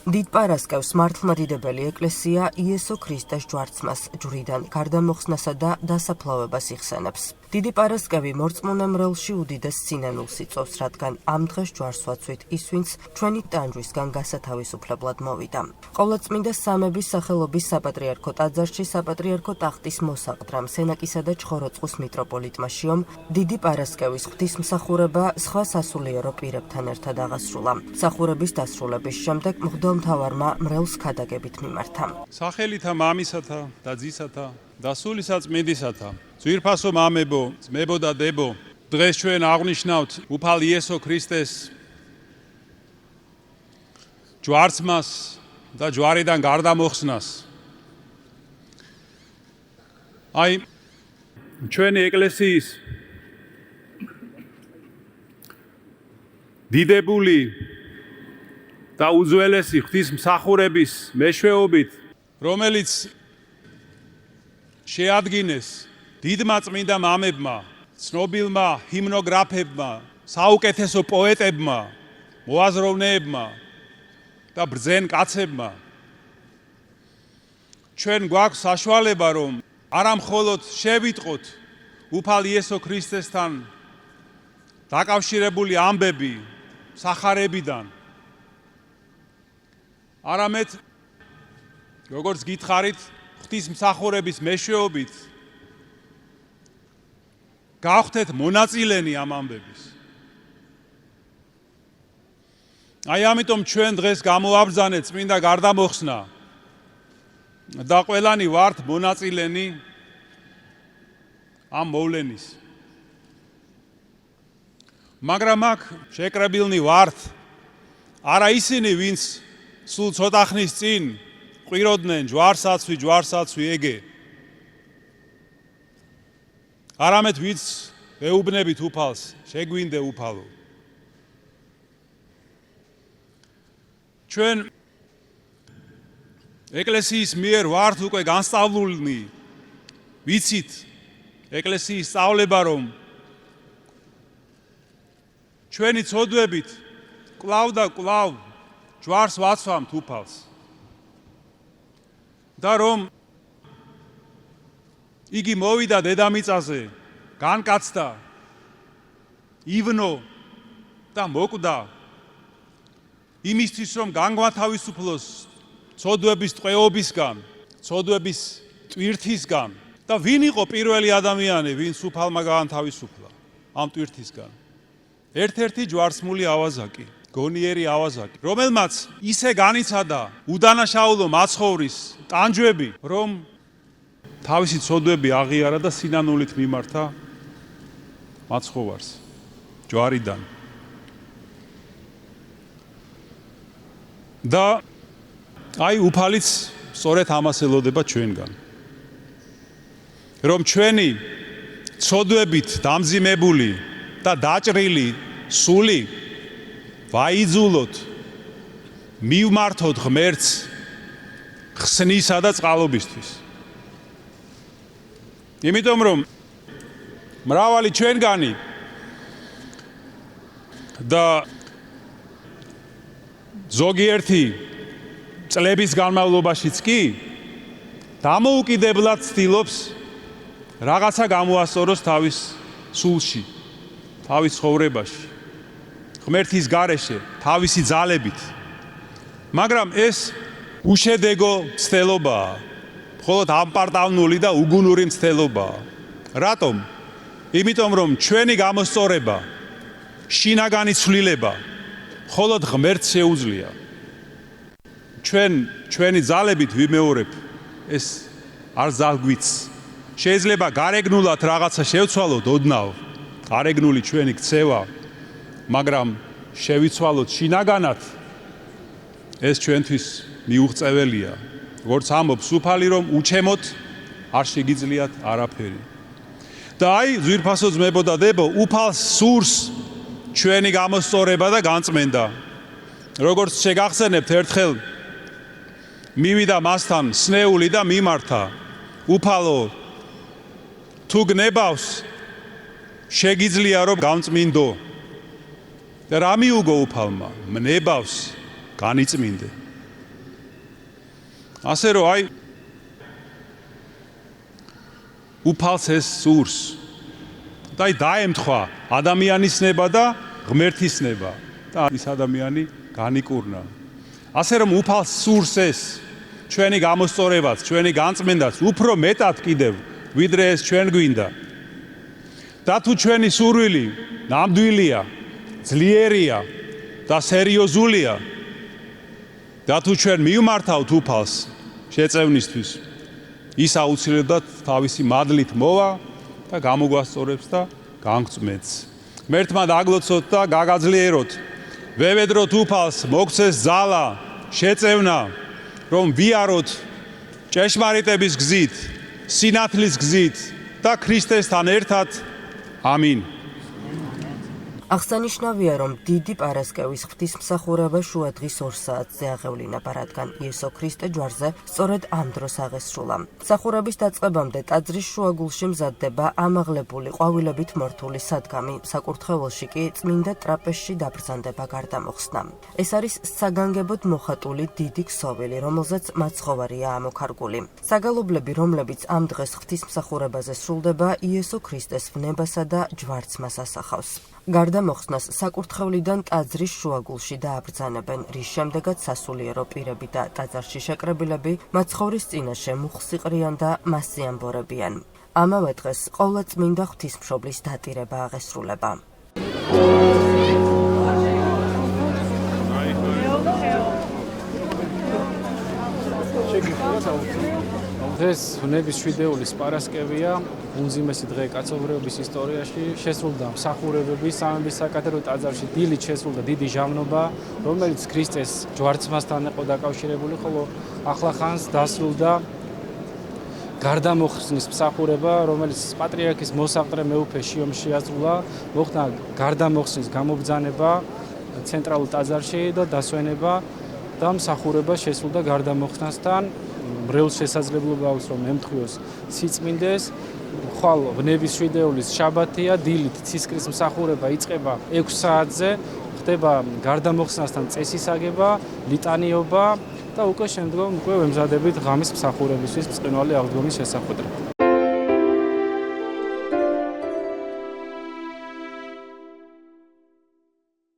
დიდ პარასკევს მართლმადიდებელი ეკლესია იესო ქრისტეს ჯვარცმას ჯვრიდან გარდამოხსნასა და დასაფლავებას იხსენებს. დიდი პარასკევი მორწმუნე მრევლში უდიდეს სინანულს იწვევს, რადგან ამ დღეს ჯვარს ვაცვით ის, ვინც ჩვენი ტანჯვისგან გასათავისუფლებლად მოვიდა. ყოვლადწმინდა სამების სახელობის საპატრიარქო ტაძარში საპატრიარქო ტახტის მოსაყდრამ სენაკისა და ჩხოროწყუს მიტროპოლიტმა შიომ დიდი პარასკევის ღვთისმსახურება სხვა სასულიერო პირებთან ერთად აღასრულა. მსახურების დასრულების შემდეგ მღვდელმთავარმა მრევლს ქადაგებით მიმართა. სახელითა მამისათა და ძისათა და სულისაწმინდისათა, ძვირფასო მამებო, ძმებო და დებო, დღეს ჩვენ აღვნიშნავთ უფალ იესო ქრისტეს ჯვარცმას და ჯვარიდან გარდამოხსნას. აი, ჩვენი ეკლესიის დიდებული და უძველესი ღვთისმსახურების მეშვეობით, რომელიც შეადგინეს დიდმა წმინდა მამებმა, ცნობილმა ჰიმნოგრაფებმა, საუკეთესო პოეტებმა, მოაზროვნეებმა და ბრძენ კაცებმა, ჩვენ გვაქვს საშუალება, რომ არა მხოლოდ შევიტყოთ უფალ იესო ქრისტესთან დაკავშირებული ამბები სახარებიდან, არამედ როგორც გითხარით, ღვთისმსახურების მეშვეობით გავხდეთ მონაწილენი ამ ამბების. აი ამიტომ ჩვენ დღეს გამოვაბრძანეთ წმინდა გარდამოხსნა და ყველანი ვართ მონაწილენი ამ მოვლენის. მაგრამ აქ შეკრებილნი ვართ არა ისინი, ვინც სულ ცოტა ხნის წინ ყვიროდნენ ჯვარსაცვი ეგე. არამედ ვინც ეუბნებით უფალს, შეგვინდე უფალო. ჩვენ ეკლესიის მიერ ვართ უკვე განსწავლულნი, ვიცით ეკლესიის სწავლება, რომ ჩვენი ცოდვებით კვლავ და კვლავ ჯვარს ვაცვამთ უფალს. და რომ იგი მოვიდა დედამიწაზე, განკაცდა, ივნო და მოკვდა იმისთვის, რომ განგვათავისუფლოს ცოდვების ტყვეობისგან, ცოდვების ტვირთისგან. და ვინ იყო პირველი ადამიანი, ვინც უფალმა გაანთავისუფლა ამ ტვირთისგან? ერთ-ერთი ჯვარცმული ავაზაკი, გონიერი ავაზაკი, რომელმაც ისე განიცადა უდანაშაულო მაცხოვრის ტანჯვები, რომ თავისი ცოდვები აღიარა და სინანულით მიმართა მაცხოვარს ჯვარიდან. და აი უფალიც სწორედ ამას ელოდება ჩვენგან. რომ ჩვენი ცოდვებით დამძიმებული და დაჭრილი სული ვაიძულოთ, მივმართოთ ღმერთს ხსნისა და წყალობისთვის. იმიტომ რომ მრავალი ჩვენგანი და ზოგიერთი წლების განმავლობაშიც კი დამოუკიდებლად ცდილობს რაღაცა გამოასწოროს თავის სულში, თავის ცხოვრებაში, ღმერთის გარეშე, თავისი ძალებით. მაგრამ ეს უშედეგო მცდელობაა, მხოლოდ ამპარტავნული და უგუნური მცდელობაა. რატომ? იმიტომ რომ ჩვენი გამოსწორება, შინაგანი ცვლილება მხოლოდ ღმერთს შეუძლია. ჩვენი ძალებით ვიმეორებ, ეს არ ზალგვიც. შეიძლება გარეგნულად რაღაცა შევცვალოთ ოდნავ, გარეგნული ჩვენი ქცევა, მაგრამ შევიცვალოთ შინაგანად, ეს ჩვენთვის მიუღწეველია. როგორც ამბობს უფალი, რომ უჩემოთ არ შეგიძლიათ არაფერი. და აი, ძვირფასო ძმებო და დებო, უფალს სურს ჩვენი გამოსწორება და განწმენდა. როგორც შეგახსენებთ, ერთხელ მივიდა მასთან სნეული და მიმართა. უფალო, თუ გნებავს, შეგიძლია რომ გამწმინდო. და რა მიუგო უფალმა? მნებავს, განიწმინდე. ასე რომ აი უფალს ეს სურს და დაემთხვა ადამიანის ნება და ღმერთის ნება და ის ადამიანი განიკურნა. ასე რომ უფალს სურს ეს ჩვენი გამოსწორებაც, ჩვენი განწმენდაც უფრო მეტად კიდევ ვიდრე ეს ჩვენ გვინდა. და თუ ჩვენი სურვილი ნამდვილია, ძლიერია და სერიოზულია და თუ ჩვენ მივმართავთ უფალს შეწევნისთვის, ის აუცილებლად თავისი მადლით მოვა და გამოგვასწორებს და განგვწმენს. ღმერთმა დაგლოცოთ და გაგაძლიეროთ. ვევედროთ უფალს, მოგცეს ძალა, შეწევნა, რომ ვიაროთ ჭეშმარიტების გზით, სინათლის გზით და ქრისტესთან ერთად. ამინ. აღსანიშნავია, რომ დიდი პარასკევის ღვთისმსახურება შუა დღის 2 საათზე აღევლინება, რადგან იესო ქრისტე ჯვარზე სწორედ ამ დროს აღესრულა. მსახურების დაწყებამდე ტაძრის შუაგულში მზადდება ამაღლებული ყვავილებით მორთული სადგამი, საკურთხეველში კი წმინდა ტრაპეზში დაბრძანდება გარდამოხსნა. ეს არის საგანგებოდ მოხატული დიდი ქსოვილი, რომელზეც მაცხოვარია ამოქარგული. საგალობლები, რომლებიც ამ დღეს ღვთისმსახურებაზე სრულდება, იესო ქრისტეს ვნებასა და ჯვარცმას ასახავს. გარდამოხსნას საკურთხევლიდან ტაძრის შუაგულში დააბრძანებენ, რის შემდეგაც სასულიერო პირები და ტაძარში შეკრებილები მაცხოვრის წინაშე მუხლს იყრიან და მასზე ამბორებიან. ამავე დღეს ყოვლადწმინდა ღვთისმშობლის დატირება აღესრულება. დღეს ვნების შვიდეულის პარასკევია, უმძიმესი დღე კაცობრიობის ისტორიაში. შესრულდა მსახურებები სამების საკათედრო ტაძარში, დილით შესრულდა დიდი ჟამნობა, რომელიც ქრისტეს ჯვარცმასთან იყო დაკავშირებული, ხოლო ახლახანს დასრულდა გარდამოხსნის მსახურება, რომელიც პატრიარქის მოსაყდრე მეუფე შიომ შეასრულა. მოხდა გარდამოხსნის გამობრძანება ცენტრალურ ტაძარში და დასვენება და მსახურება შესრულდა გარდამოხსნასთან. მრევლს შესაძლებლობა აქვს, რომ ემთხვიოს სიწმინდეს. ხვალ ვნების შვიდეულის შაბათია, დილით ცისკრის მსახურება იწყება 6 საათზე, ხდება გარდამოხსნასთან წესის აგება, ლიტანიობა და უკვე შემდგომ ვემზადებით ღამის მსახურებისთვის ბრწყინვალე აღდგომის შესახვედრად.